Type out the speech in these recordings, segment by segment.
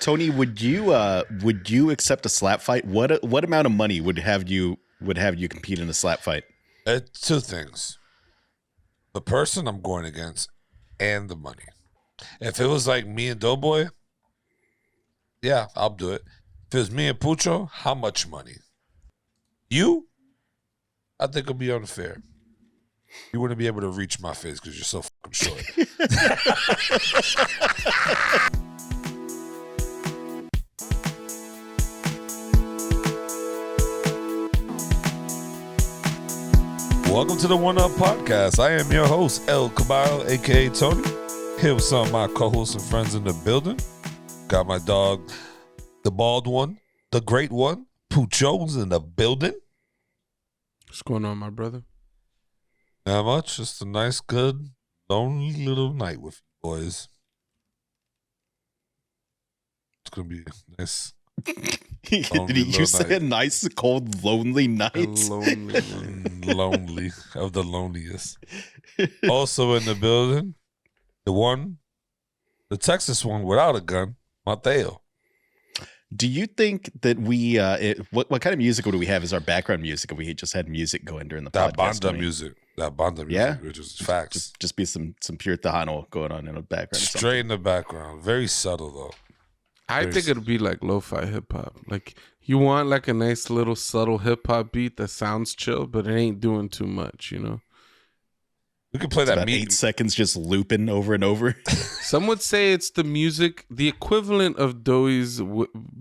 Tony, would you accept a slap fight? What amount of money would have you compete in a slap fight? Two things: the person I'm going against, and the money. If it was like me and Doughboy, yeah, I'll do it. If it was me and Pucho, how much money? You, I think it'll be unfair. You wouldn't be able to reach my face because you're so fucking short. Welcome to the One Up Podcast. I am your host, El Caballo, a.k.a. Tony. Here with some of my co-hosts and friends in the building. Got my dog, the bald one, the great one, Pucho's in the building. What's going on, my brother? Not much. Just a nice, good, lonely little night with you boys. It's going to be nice. Did you say a nice, cold, lonely night? Lonely of the loneliest. Also in the building, the Texas one without a gun, Mateo. Do you think that we, what kind of music would we have as our background music if we just had music going during the podcast? That banda music, which is facts. Just be some pure Tejano going on in the background. Straight in the background. Very subtle, though. I think it'd be like lo-fi hip-hop. Like, you want like a nice little subtle hip-hop beat that sounds chill, but it ain't doing too much, you know? We could play it's that about 8 seconds just looping over and over. Some would say it's the music, the equivalent of Doey's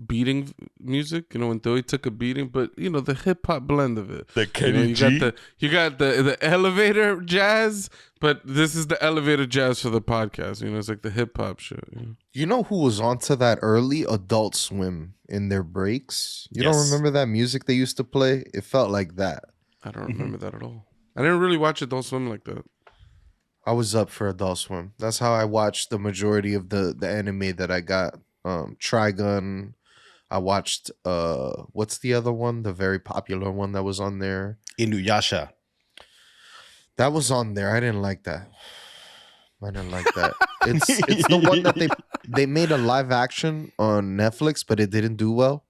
beating music. You know, when Doey took a beating, but you know the hip hop blend of it. The Kenny G. You got the elevator jazz, but this is the elevator jazz for the podcast. You know, it's like the hip hop shit. You know who was onto that early? Adult Swim in their breaks. You don't remember that music they used to play? It felt like that. I don't remember that at all. I didn't really watch Adult Swim like that. I was up for Adult Swim. That's how I watched the majority of the anime that I got. Trigun. I watched what's the other one? The very popular one that was on there. Inuyasha. That was on there. I didn't like that. It's the one that they made a live action on Netflix, but it didn't do well.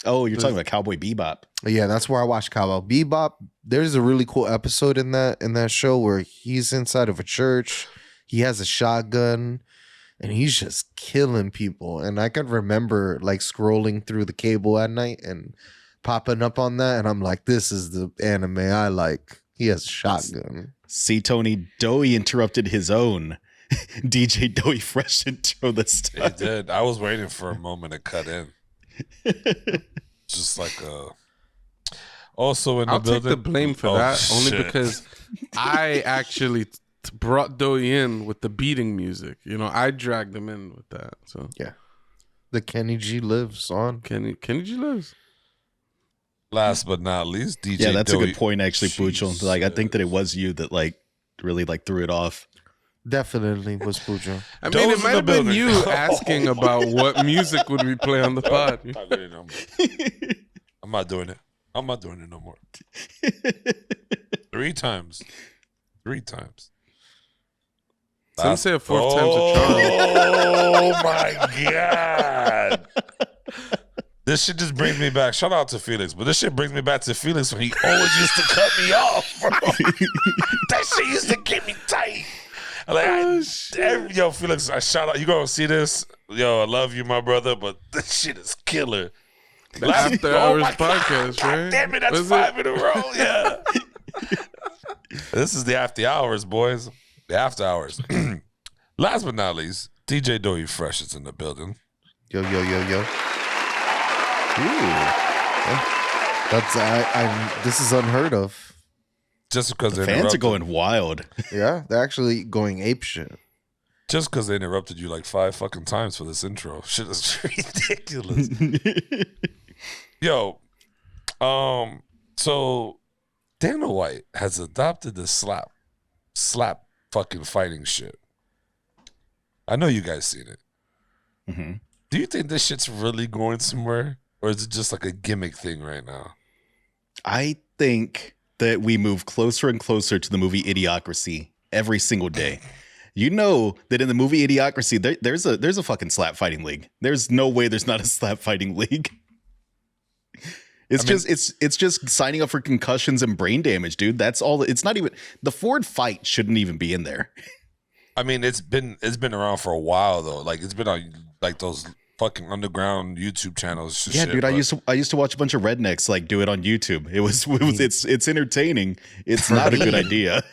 Oh, you're talking about Cowboy Bebop. Yeah, that's where I watched Cowboy Bebop. There's a really cool episode in that show where he's inside of a church. He has a shotgun and he's just killing people. And I can remember like scrolling through the cable at night and popping up on that. And I'm like, this is the anime I like. He has a shotgun. See, Tony, Doey interrupted his own DJ Doey Fresh intro this time. He did. I was waiting for a moment to cut in. Just like also in the building. I'll take the blame for that only because I actually brought Doey in with the beating music. You know, I dragged him in with that. So yeah, the Kenny G lives on. Kenny G lives. Last but not least, DJ. Yeah, that's Doey. a good point, actually, Pucho. Like, I think that it was you that like really like threw it off. Definitely was Pucho. I mean, it might have been you asking about what music would we play on the pod. I'm not doing it. I'm not doing it no more. 3 times. Some say a 4th time's a charm. Oh my God. This shit just brings me back. Shout out to Felix, but this shit brings me back to Felix when he always used to cut me off, bro. That shit used to get me tight. Like, yo, Felix, I shout out. You gonna see this? Yo, I love you, my brother, but this shit is killer. The After Hours podcast, God, right? Damn it, that's 5 in a row. Yeah. This is the After Hours, boys. The After Hours. Last but not least, DJ Doey Fresh is in the building. Yo. Ooh. That's this is unheard of. Just because the fans are going wild. Yeah, they're actually going apeshit. Just because they interrupted you like 5 fucking times for this intro. Shit is ridiculous. Yo, so Dana White has adopted the slap fucking fighting shit. I know you guys seen it. Mm-hmm. Do you think this shit's really going somewhere? Or is it just like a gimmick thing right now? I think that we move closer and closer to the movie Idiocracy every single day. You know that in the movie Idiocracy, there's a fucking slap fighting league. There's no way there's not a slap fighting league. It's just signing up for concussions and brain damage, dude. That's all. It's not even the Ford fight shouldn't even be in there. I mean, it's been around for a while though. Like it's been on like those fucking underground YouTube channels. Yeah, dude. I used to watch a bunch of rednecks like do it on YouTube. It's entertaining. It's not a good idea.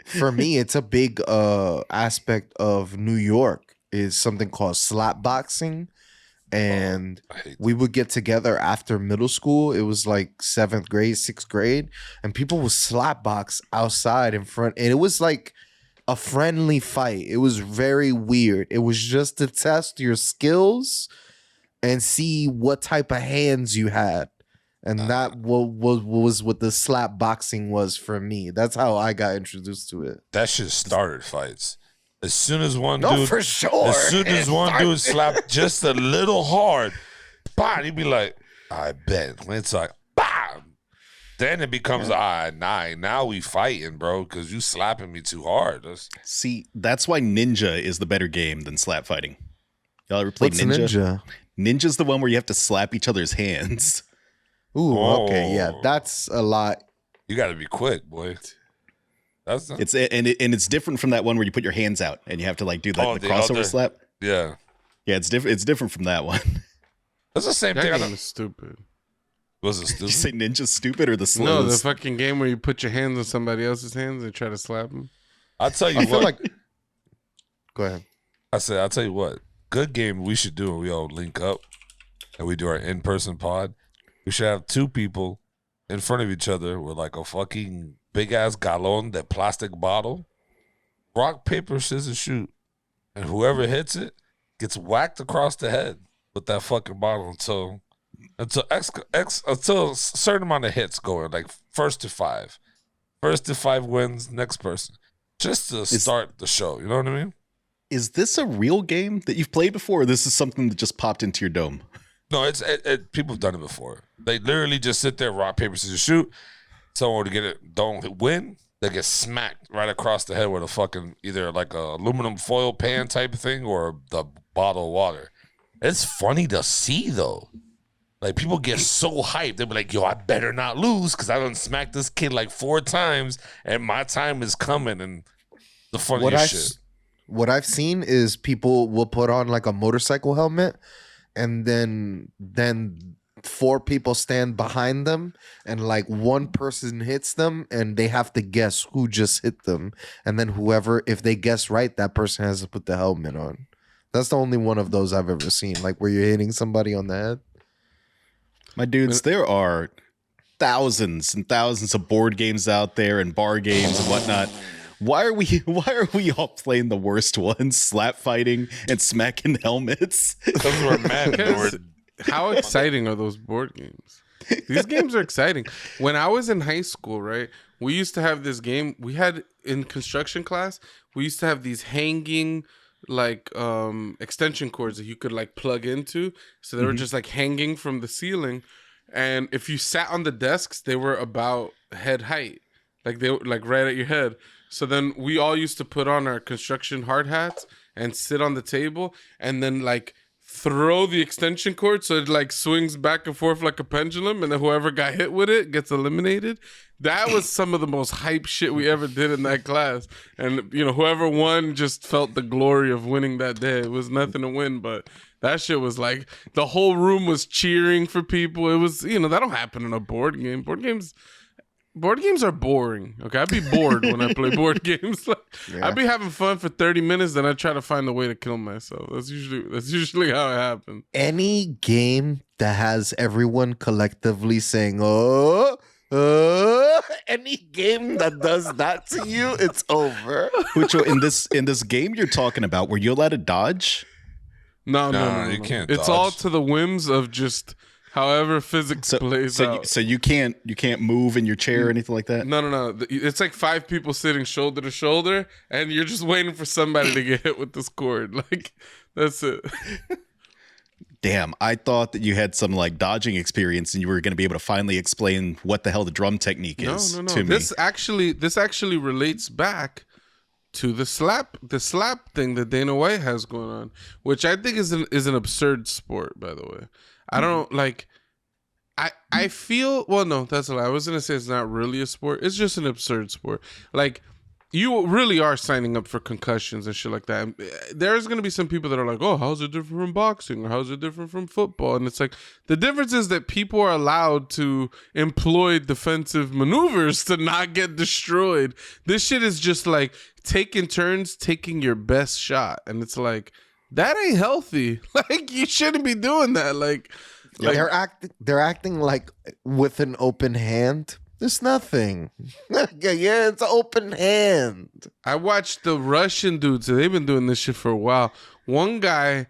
For me, it's a big aspect of New York is something called slap boxing. And we would get together after middle school. It was like 7th grade, 6th grade. And people would slap box outside in front. And it was like a friendly fight. It was very weird. It was just to test your skills and see what type of hands you had. And that was what the slap boxing was for me. That's how I got introduced to it. That shit started fights. As soon as one No, dude, for sure. as soon as one dude slapped just a little hard, bah, he'd be like, I bet. When it's like, bah, then it becomes, now we fighting, bro, because you slapping me too hard. See, that's why Ninja is the better game than slap fighting. Y'all ever played What's Ninja? Ninja's the one where you have to slap each other's hands. Ooh, okay, yeah, that's a lot. You got to be quick, boy. It's different from that one where you put your hands out and you have to like do the crossover slap. Yeah, it's different. It's different from that one. That's the same That thing. game is stupid. Was it Did you stupid? say Ninja's stupid or the slow? No, the fucking game where you put your hands on somebody else's hands and try to slap them. I'll tell you I what. feel like. Go ahead. I'll tell you what. Good game we should do when we all link up and we do our in-person pod. We should have 2 people in front of each other with like a fucking big ass galon, that plastic bottle. Rock, paper, scissors, shoot. And whoever hits it gets whacked across the head with that fucking bottle until a certain amount of hits going, like first to 5. First to 5 wins, next person. Just to start the show. You know what I mean? Is this a real game that you've played before, or this is something that just popped into your dome? No, people have done it before. They literally just sit there, rock, paper, scissors, shoot. Someone to get it don't win, they get smacked right across the head with a fucking either like a aluminum foil pan type of thing or the bottle of water. It's funny to see though. Like people get so hyped, they be like, "Yo, I better not lose because I done smacked this kid like 4 times, and my time is coming." And the funniest shit. What I've seen is people will put on like a motorcycle helmet, and then 4 people stand behind them, and like one person hits them, and they have to guess who just hit them, and then whoever, if they guess right, that person has to put the helmet on. That's the only one of those I've ever seen, like where you're hitting somebody on the head. My dudes, there are thousands and thousands of board games out there and bar games and whatnot. Why are we all playing the worst ones? Slap fighting and smacking helmets. Because we're mad. Because how exciting are those board games? These games are exciting. When I was in high school, right, we used to have this game. We had in construction class, we used to have these hanging like extension cords that you could like plug into. So they were just like hanging from the ceiling. And if you sat on the desks, they were about head height. Like they were like right at your head. So then we all used to put on our construction hard hats and sit on the table and then like throw the extension cord so it like swings back and forth like a pendulum, and then whoever got hit with it gets eliminated. That was some of the most hype shit we ever did in that class. And you know, whoever won just felt the glory of winning that day. It was nothing to win, but that shit was like the whole room was cheering for people. It was, you know, that don't happen in a board game. Board games are boring. Okay, I'd be bored when I play board games. Like, I'd be having fun for 30 minutes, then I try to find a way to kill myself. That's usually how it happens. Any game that has everyone collectively saying any game that does that to you, it's over. Which in this game you're talking about, were you allowed to dodge? No, you can't It's dodge. all to the whims of just however physics plays out. So you can't move in your chair or anything like that? No. It's like 5 people sitting shoulder to shoulder, and you're just waiting for somebody to get hit with this cord. Like, that's it. Damn, I thought that you had some like dodging experience and you were going to be able to finally explain what the hell the drum technique is No. to me. This actually relates back to the slap thing that Dana White has going on, which I think is an absurd sport, by the way. I don't like I feel, well, no, that's a lie. I was gonna say it's not really a sport. It's just an absurd sport. Like, you really are signing up for concussions and shit like that. And there's gonna be some people that are like, "Oh, how's it different from boxing? Or how's it different from football?" And it's like, the difference is that people are allowed to employ defensive maneuvers to not get destroyed. This shit is just like taking turns, taking your best shot, and it's like, that ain't healthy. Like, you shouldn't be doing that. Like they're acting like with an open hand. There's nothing. Yeah, it's an open hand. I watched the Russian dudes. They've been doing this shit for a while. One guy,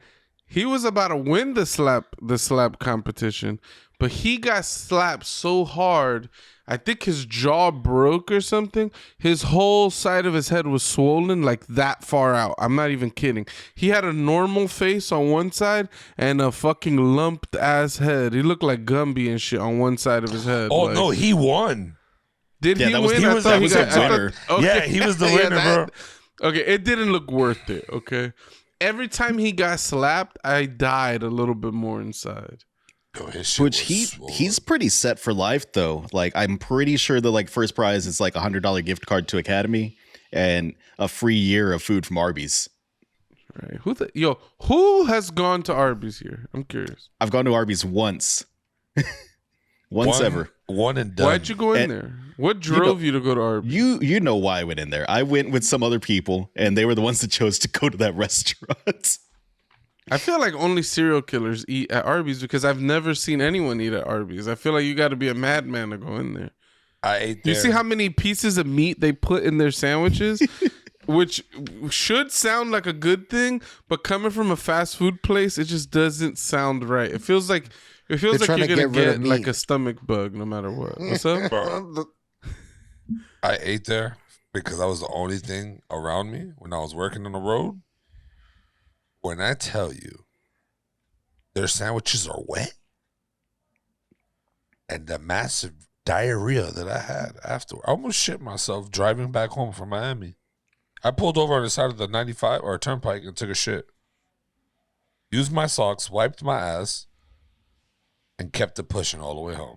he was about to win the slap competition, but he got slapped so hard, I think his jaw broke or something. His whole side of his head was swollen like that far out. I'm not even kidding. He had a normal face on one side and a fucking lumped ass head. He looked like Gumby and shit on one side of his head. Oh, like, no, he won. Did he that was- win? he I was- thought that he was got- a I thought- winner. okay. Yeah, he was the winner, bro. Okay, it didn't look worth it, okay? Every time he got slapped, I died a little bit more inside. Yo, his shit Which was swole. he's pretty set for life though. Like, I'm pretty sure the like first prize is like $100 gift card to Academy and a free year of food from Arby's. Right. Who has gone to Arby's here? I'm curious. I've gone to Arby's once. Once ever. One and done. Why'd you go in And- there? What drove you to go to Arby's? You know why I went in there. I went with some other people and they were the ones that chose to go to that restaurant. I feel like only serial killers eat at Arby's because I've never seen anyone eat at Arby's. I feel like you got to be a madman to go in there. I ate there. You see how many pieces of meat they put in their sandwiches? Which should sound like a good thing, but coming from a fast food place, it just doesn't sound right. It feels like They're you're trying to gonna get rid of get like meat. a stomach bug no matter what. What's up? Bro, I ate there because I was the only thing around me when I was working on the road. When I tell you their sandwiches are wet and the massive diarrhea that I had after, I almost shit myself driving back home from Miami. I pulled over on the side of the 95 or turnpike and took a shit. Used my socks, wiped my ass, and kept it pushing all the way home.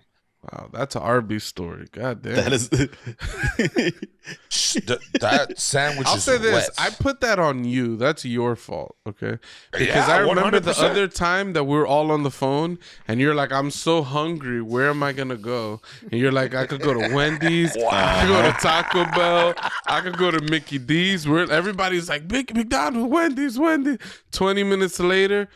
Wow, that's an Arby's story. God damn. That is That sandwich I'll is say this: wet. I put that on you. That's your fault, okay? Because Yeah, I remember the 100%. other time that we were all on the phone, and you're like, "I'm so hungry. Where am I gonna go?" And you're like, "I could go to Wendy's. I could go to Taco Bell. I could go to Mickey D's." Where everybody's like, "McDonald's, Wendy's, Wendy's." 20 minutes later,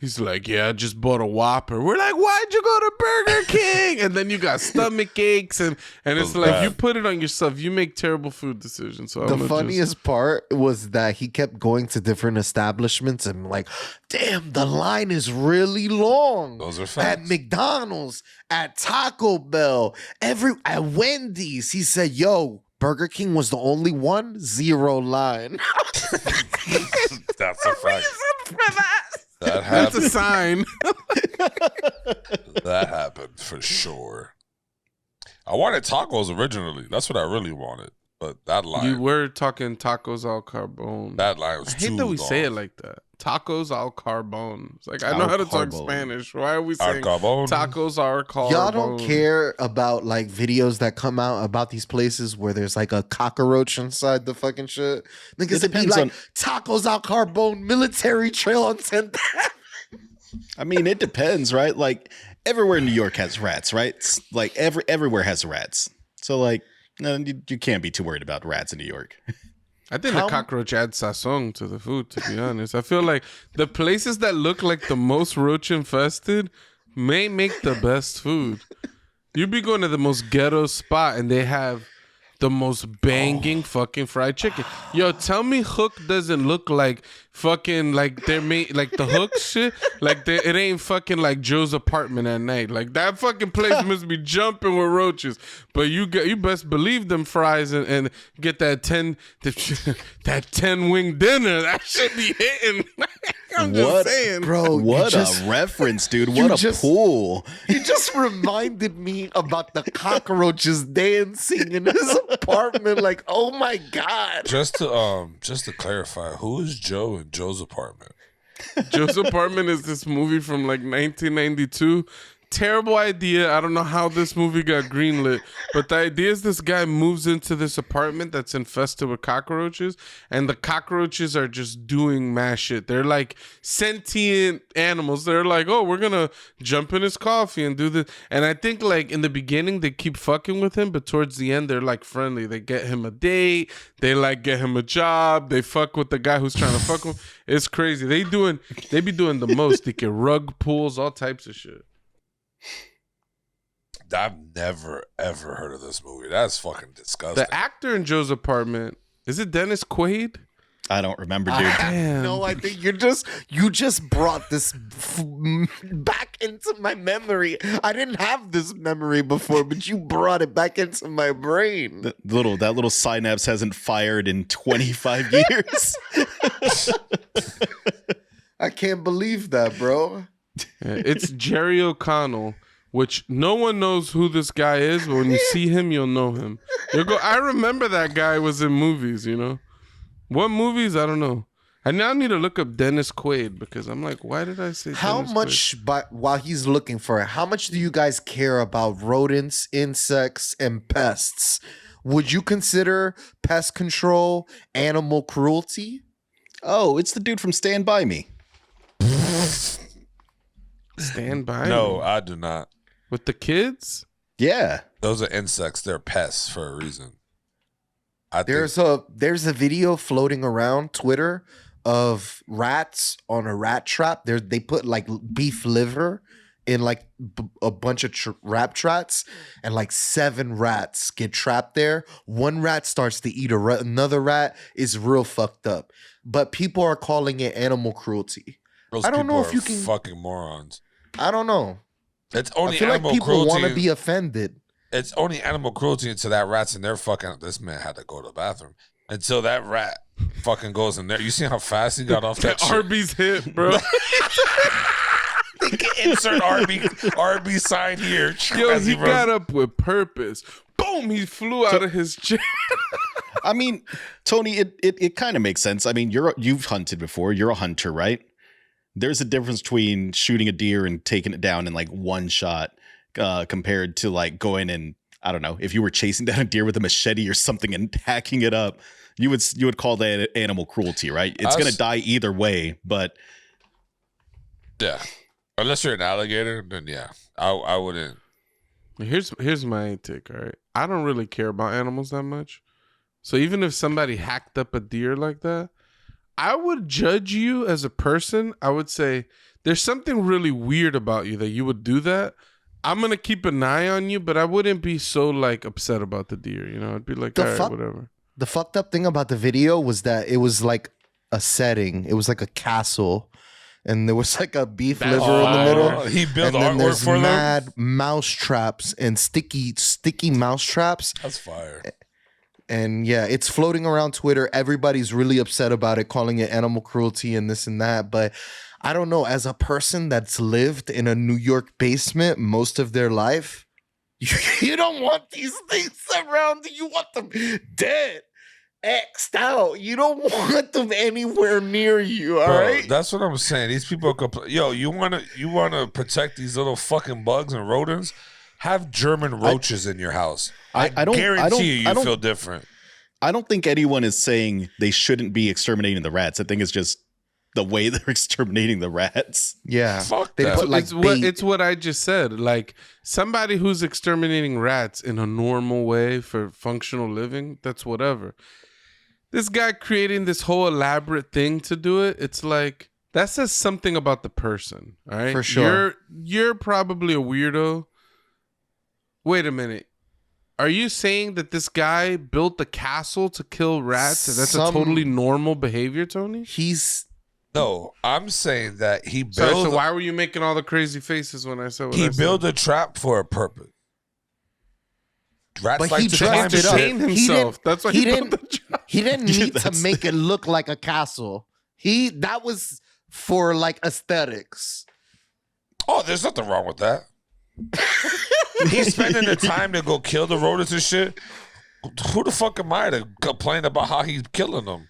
he's like, "Yeah, I just bought a Whopper." We're like, "Why'd you go to Burger King?" And then you got stomach aches, and it's like, you put it on yourself. You make terrible food decisions. So The I'm funniest part was that he kept going to different establishments and like, damn, the line is really long. Those are At facts. McDonald's, at Taco Bell, at Wendy's. He said, "Yo, Burger King was the only one, 0 line." That's a fact. That That's a happened. sign. That happened for sure. I wanted tacos originally. That's what I really wanted. But that line, You were talking tacos al carbone. that line was I hate too that we long. say it like that. Tacos al carbone. It's like, I know Al how to talk carbone. Spanish. Why are we Al saying carbone. tacos al carbone? Y'all don't care about like videos that come out about these places where there's like a cockroach inside the fucking shit. Niggas would be depends like on- tacos al carbone, military trail on 10th. I mean, it depends, right? Like, everywhere in New York has rats, right? It's like everywhere has rats. So like, no, you can't be too worried about rats in New York. I think How- the cockroach adds sazon to the food, to be honest. I feel like the places that look like the most roach infested may make the best food. You be going to the most ghetto spot and they have the most banging fucking fried chicken. Yo, tell me Hook doesn't look like fucking like they're made like the hook shit. Like it ain't fucking like Joe's apartment at night. Like that fucking place must be jumping with roaches. But you best believe them fries and get that 10 wing dinner. That should be hitting. I'm just saying, Bro, What a reference, dude. What a pull. You just reminded me about the cockroaches dancing in his apartment. Like, oh my God. Just to clarify, who is Joe in Joe's apartment? Joe's Apartment is this movie from like 1992. Terrible idea. I don't know how this movie got greenlit, but the idea is this guy moves into this apartment that's infested with cockroaches, and the cockroaches are just doing mass shit. They're like sentient animals. They're like, oh, we're gonna jump in his coffee and do this. And I think like in the beginning they keep fucking with him, but towards the end they're like friendly. They get him a date. They like get him a job. They fuck with the guy who's trying to fuck him. It's crazy. They be doing the most. They get rug pulls, all types of shit. I've never ever heard of this movie. That's fucking disgusting. The actor in Joe's Apartment, is it Dennis Quaid? I don't remember, dude. Damn. No, I think you just brought this back into my memory. I didn't have this memory before, but you brought it back into my brain. That little synapse hasn't fired in 25 years. I can't believe that, bro. Yeah, it's Jerry O'Connell, which no one knows who this guy is, but when you see him, you'll know him. You'll go, I remember that guy was in movies, you know? What movies? I don't know. I now need to look up Dennis Quaid because I'm like, why did I say How Dennis much, while he's looking for it, how much do you guys care about rodents, insects, and pests? Would you consider pest control animal cruelty? Oh, it's the dude from Stand By Me. Quaid? Stand by No, Me. I do not. With the kids? Yeah. Those are insects. They're pests for a reason. I think There's a video floating around Twitter of rats on a rat trap. They put like beef liver in like a bunch of rat traps, and like 7 rats get trapped there. One rat starts to eat another rat. Is real fucked up. But people are calling it animal cruelty. those I don't know people if you are can- fucking morons. I don't know. It's I only feel like animal people want to cruelty. be offended. It's only animal cruelty until that rat's in there fucking. This man had to go to the bathroom until that rat fucking goes in there. You see how fast he got off that shit? Arby's hit, bro. Insert RB sign here. Yo, As he runs- got up with purpose. Boom, he flew out of his chair. I mean, Tony, it kind of makes sense. I mean, you've hunted before. You're a hunter, right? There's a difference between shooting a deer and taking it down in like one shot compared to like going and, I don't know, if you were chasing down a deer with a machete or something and hacking it up, you would call that animal cruelty, right? It's going to die either way, but Yeah. Unless you're an alligator, then yeah. I wouldn't. Here's my take, all right? I don't really care about animals that much. So even if somebody hacked up a deer like that, I would judge you as a person. I would say there's something really weird about you that you would do that. I'm going to keep an eye on you, but I wouldn't be so like upset about the deer, you know? I'd be like, all right, whatever. The fucked up thing about the video was that it was like a setting. It was like a castle, and there was like a beef liver in the middle. He built And then artwork there's for them. mad mouse traps and sticky mouse traps. That's fire. And yeah, it's floating around Twitter. Everybody's really upset about it, calling it animal cruelty and this and that. But I don't know, as a person that's lived in a New York basement most of their life, you don't want these things around. You want them dead, X'd out. You don't want them anywhere near you, all Bro, right? that's what I'm saying. These people yo, you wanna protect these little fucking bugs and rodents? Have German roaches in your house. I don't- guarantee you I don't- feel different. I don't think anyone is saying they shouldn't be exterminating the rats. I think it's just the way they're exterminating the rats. Yeah. Fuck They that. put like bait. It's what I just said. Like somebody who's exterminating rats in a normal way for functional living, that's whatever. This guy creating this whole elaborate thing to do it, it's like that says something about the person. All right. For sure. You're probably a weirdo. Wait a minute. Are you saying that this guy built the castle to kill rats and that's a Some- totally normal behavior, Tony? he's No, I'm saying that he Sorry, built. so why were you making all the crazy faces when I said what I He said? built a trap for a purpose. Rats But like he to dressed climb it up. shit. Entertain himself. That's why he he built didn't- the trap. He didn't Yeah, need to that's- make it look like a castle. That was for like aesthetics. Oh, there's nothing wrong with that. He's spending the time to go kill the rodents and shit. Who the fuck am I to complain about how he's killing them?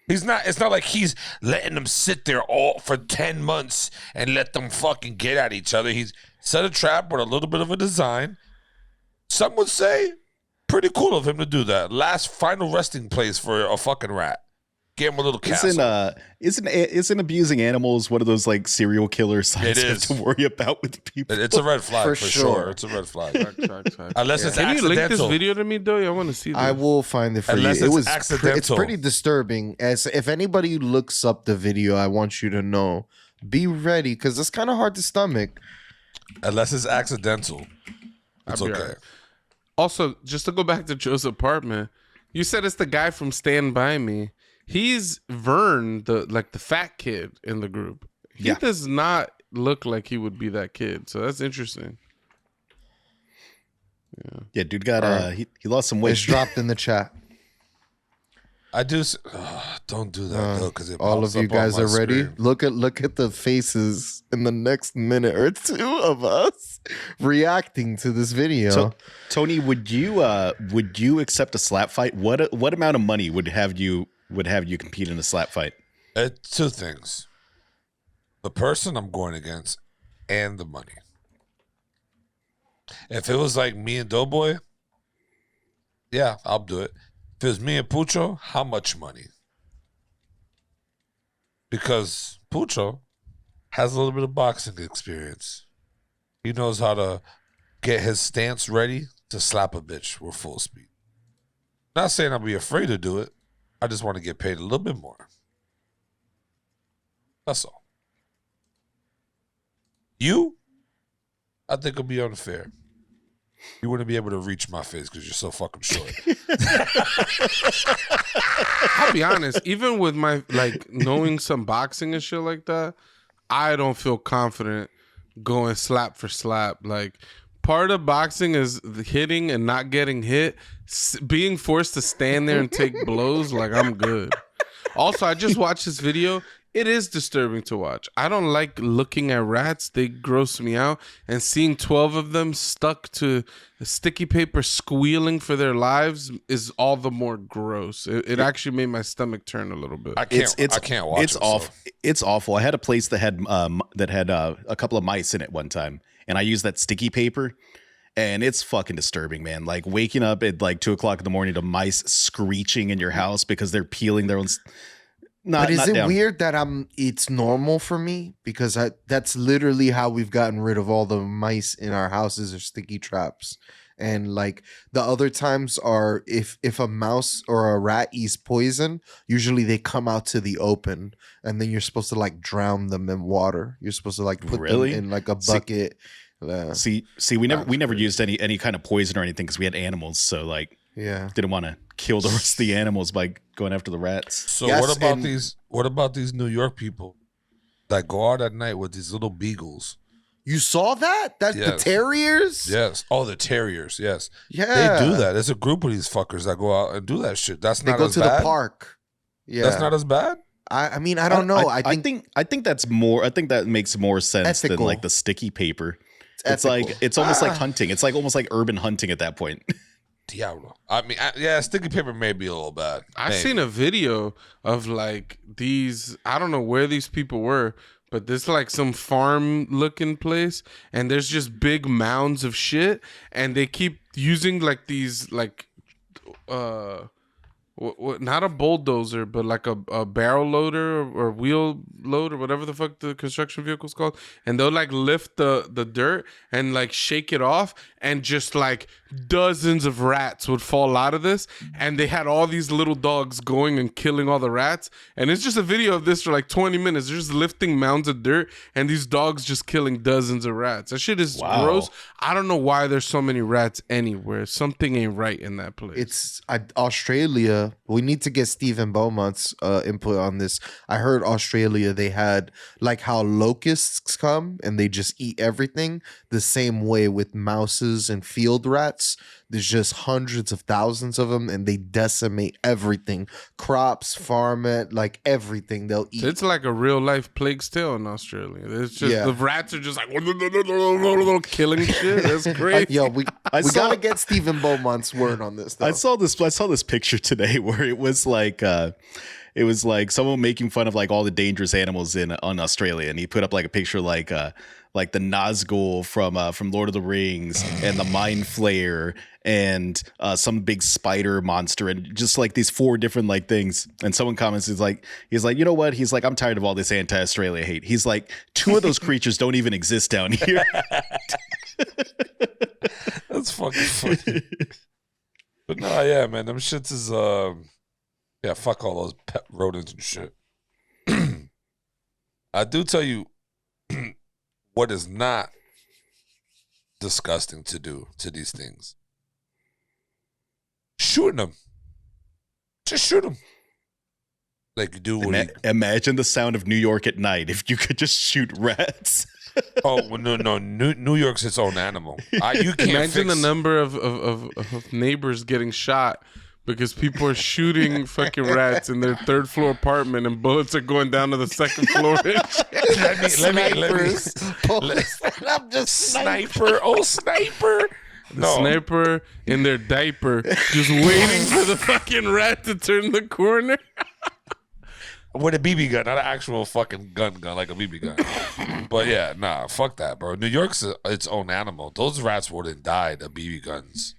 He's not. It's not like he's letting them sit there all for 10 months and let them fucking get at each other. He's set a trap with a little bit of a design. Some would say pretty cool of him to do that. Last final resting place for a fucking rat. Give him a little castle. Isn't abusing animals one of those like serial killer signs you have is. to worry about with people? It's a red flag for, For sure. sure. It's a red flag. Facts. Unless it's Can you link this accidental. video to me, though? I want to see this. I will find it for Unless you. It it's was accidental. it's pretty disturbing. As if anybody looks up the video, I want you to know. Be ready, because it's kind of hard to stomach. Unless it's accidental. It's I'll be okay. alright. Also, just to go back to Joe's apartment, you said it's the guy from Stand By Me. He's Vern, the fat kid in the group. He Yeah. does not look like he would be that kid. So that's interesting. Yeah, dude got Alright. he lost some It's weight. dropped in the chat. I do. Don't do that though, because All of you guys are ready. Look at the faces in the next minute or two of us reacting to this video. So, Tony, would you accept a slap fight? What amount of money would have you compete in a slap fight? Two things: the person I'm going against, and the money. If it was like me and Doughboy, yeah, I'll do it. If it was me and Pucho, how much money? Because Pucho has a little bit of boxing experience. He knows how to get his stance ready to slap a bitch with full speed. Not saying I'll be afraid to do it. I just want to get paid a little bit more. That's all. You, I think it'll be unfair. You wouldn't be able to reach my face because you're so fucking short. I'll be honest, even with my knowing some boxing and shit like that, I don't feel confident going slap for slap. Like, part of boxing is the hitting and not getting hit. Being forced to stand there and take blows, like, I'm good. Also, I just watched this video. It is disturbing to watch. I don't like looking at rats. They gross me out. And seeing 12 of them stuck to sticky paper squealing for their lives is all the more gross. It actually made my stomach turn a little bit. I can't watch It's it. awful. So. It's awful. I had a place that had a couple of mice in it one time, and I used that sticky paper, and it's fucking disturbing, man. Like waking up at like 2:00 in the morning to mice screeching in your house because they're peeling their own. But is it down. weird that it's normal for me? Because that's literally how we've gotten rid of all the mice in our houses, are sticky traps. And like the other times are if a mouse or a rat eats poison, usually they come out to the open, and then you're supposed to like drown them in water. You're supposed to like put Really? them in like a bucket. See, we never used any kind of poison or anything because we had animals, so like Yeah. didn't want to kill the rest of the animals by going after the rats. So Yes, what about and- these? What about these New York people that go out at night with these little beagles? You saw that? That's the Yes. terriers? Yes. Oh, the terriers. Yes. Yeah. They do that. There's a group of these fuckers that go out and do that shit. That's They not go as to bad. the park. Yeah. That's not as bad. I mean, I don't know. I think that's more. I think that makes more sense than Ethical. like the sticky paper. It's ethical. like it's almost like hunting. It's like almost like urban hunting at that point. Diablo. I mean, yeah, sticky paper may be a little bad. I've Maybe. seen a video of like these, I don't know where these people were, but there's like some farm looking place, and there's just big mounds of shit, and they keep using like these like not a bulldozer, but like a barrel loader or wheel load or whatever the fuck the construction vehicle's called, and they'll like lift the dirt and like shake it off, and just like dozens of rats would fall out of this, and they had all these little dogs going and killing all the rats, and it's just a video of this for like 20 minutes. They're just lifting mounds of dirt and these dogs just killing dozens of rats. That shit is Wow. gross. I don't know why there's so many rats anywhere. Something ain't right in that place. it's Australia. we need to get Stephen Beaumont's input on this. I heard Australia, they had like how locusts come and they just eat everything. The same way with mouses and field rats. There's just hundreds of thousands of them, and they decimate everything, crops, farm it, like everything they'll eat. It's like a real life Plague's Tale in Australia. It's just Yeah. the rats are just like killing shit. That's crazy. Yo, we saw- gotta get Stephen Beaumont's word on this. Though. I saw this picture today where it was like someone making fun of like all the dangerous animals on Australia, and he put up like a picture like the Nazgul from Lord of the Rings and the Mind Flayer and some big spider monster and just like these 4 different like things. And someone comments, he's like, you know what? He's like, I'm tired of all this anti-Australia hate. He's like, 2 of those creatures don't even exist down here. That's fucking funny. But no, yeah, man, them shits is yeah, fuck all those pet rodents and shit. I do tell you what is not disgusting to do to these things. Shooting them. Just shoot them. Like you do when Imagine the sound of New York at night if you could just shoot rats. oh well, no, New York's its own animal. You can't Imagine fix the number of neighbors getting shot because people are shooting fucking rats in their 3rd floor apartment and bullets are going down to the 2nd floor. let me I'm just sniper. Oh, sniper. The sniper in their diaper just waiting for the fucking rat to turn the corner. With a BB gun, not an actual fucking gun like a BB gun. But yeah, nah, fuck that, bro. New York's its own animal. Those rats wouldn't died of BB guns.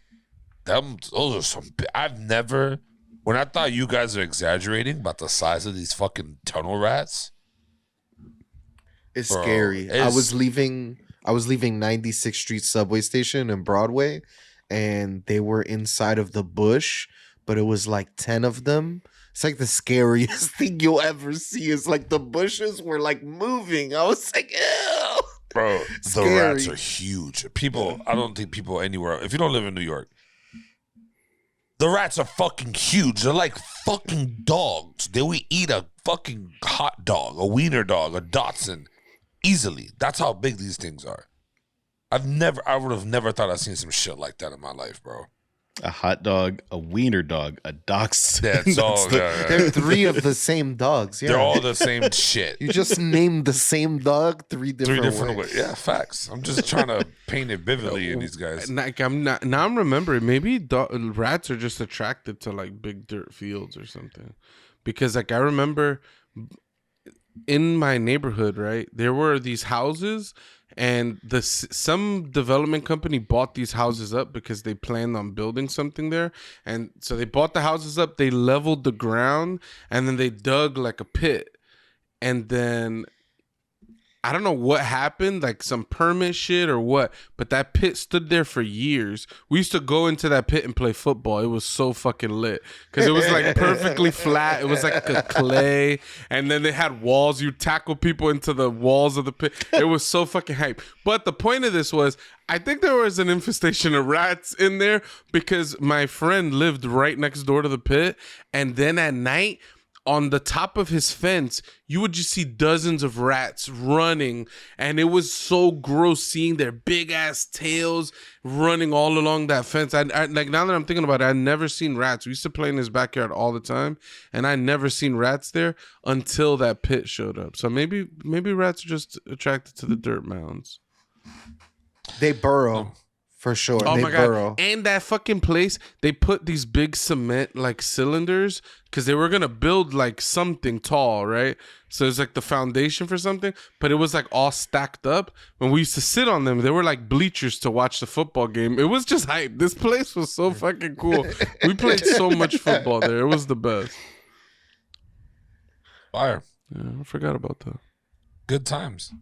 Those are some. I've never. When I thought you guys are exaggerating about the size of these fucking tunnel rats, It's Bro, scary. I it's- was leaving 96th Street subway station in Broadway, and they were inside of the bush, but it was like 10 of them. It's like the scariest thing you'll ever see. It's like the bushes were like moving. I was like, ew. bro, the Scary. rats are huge. People, I don't think people anywhere. If you don't live in New York, the rats are fucking huge. They're like fucking dogs. They would eat a fucking hot dog, a wiener dog, a Dachshund easily. That's how big these things are. I would have never thought I'd seen some shit like that in my life, bro. A hot dog, a wiener dog, a dachshund. That's all. They're 3 of the same dogs. Yeah. They're all the same shit. You just named the same dog 3 different, Three different ways. ways. Yeah, facts. I'm just trying to paint it vividly in these guys. Like now I'm remembering maybe rats are just attracted to like big dirt fields or something, because like I remember in my neighborhood, right, there were these houses, and some development company bought these houses up because they planned on building something there, and so they bought the houses up, they leveled the ground, and then they dug like a pit, and then I don't know what happened, like some permit shit or what, but that pit stood there for years. We used to go into that pit and play football. It was so fucking lit because it was like perfectly flat. It was like a clay, and then they had walls. You tackle people into the walls of the pit. It was so fucking hype. But the point of this was, I think there was an infestation of rats in there because my friend lived right next door to the pit, and then at night, on the top of his fence, you would just see dozens of rats running, and it was so gross seeing their big ass tails running all along that fence. I like, now that I'm thinking about it, I've never seen rats. We used to play in his backyard all the time, and I never seen rats there until that pit showed up. So maybe rats are just attracted to the dirt mounds. They burrow. For sure. Oh they my burrow. god! And that fucking place, they put these big cement like cylinders because they were gonna build like something tall, right? So it's like the foundation for something, but it was like all stacked up. When we used to sit on them, they were like bleachers to watch the football game. It was just hype. This place was so fucking cool. We played so much football there. It was the best. Fire. Yeah, I forgot about that. Good times.